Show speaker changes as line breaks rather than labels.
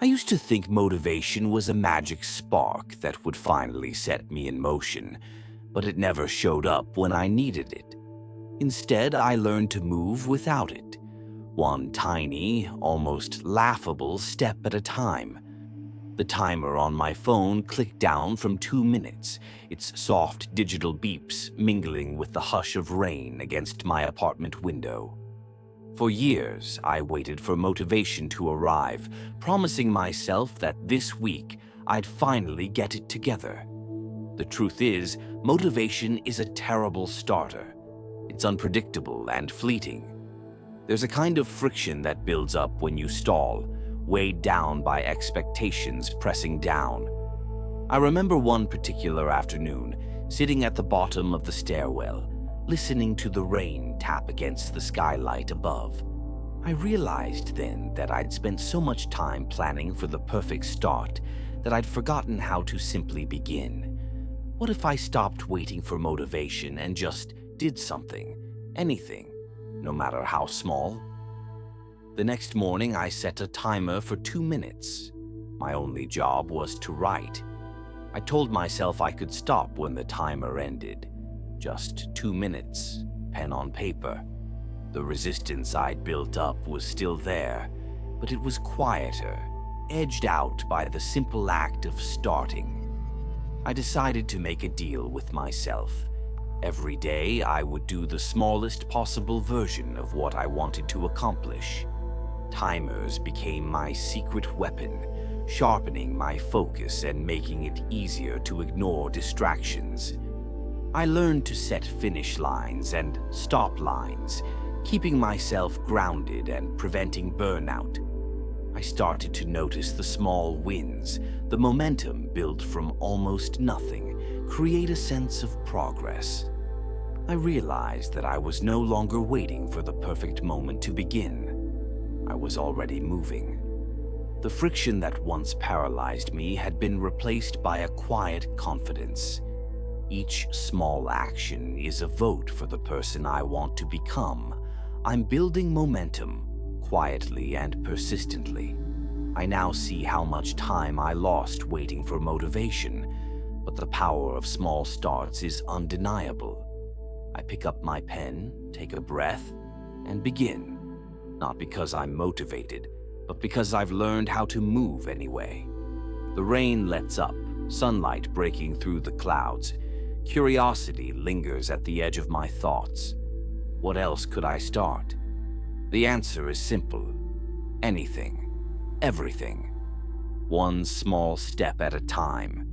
I used to think motivation was a magic spark that would finally set me in motion, but it never showed up when I needed it. Instead, I learned to move without it, one tiny, almost laughable step at a time. The timer on my phone clicked down from 2 minutes, its soft digital beeps mingling with the hush of rain against my apartment window. For years, I waited for motivation to arrive, promising myself that this week I'd finally get it together. The truth is, motivation is a terrible starter. It's unpredictable and fleeting. There's a kind of friction that builds up when you stall, weighed down by expectations pressing down. I remember one particular afternoon, sitting at the bottom of the stairwell, listening to the rain tap against the skylight above. I realized then that I'd spent so much time planning for the perfect start that I'd forgotten how to simply begin. What if I stopped waiting for motivation and just did something, anything, no matter how small? The next morning, I set a timer for 2 minutes. My only job was to write. I told myself I could stop when the timer ended. Just 2 minutes, pen on paper. The resistance I'd built up was still there, but it was quieter, edged out by the simple act of starting. I decided to make a deal with myself. Every day, I would do the smallest possible version of what I wanted to accomplish. Timers became my secret weapon, sharpening my focus and making it easier to ignore distractions. I learned to set finish lines and stop lines, keeping myself grounded and preventing burnout. I started to notice the small wins, the momentum built from almost nothing, create a sense of progress. I realized that I was no longer waiting for the perfect moment to begin. I was already moving. The friction that once paralyzed me had been replaced by a quiet confidence. Each small action is a vote for the person I want to become. I'm building momentum, quietly and persistently. I now see how much time I lost waiting for motivation, but the power of small starts is undeniable. I pick up my pen, take a breath, and begin. Not because I'm motivated, but because I've learned how to move anyway. The rain lets up, sunlight breaking through the clouds. Curiosity lingers at the edge of my thoughts. What else could I start? The answer is simple. Anything. Everything. One small step at a time.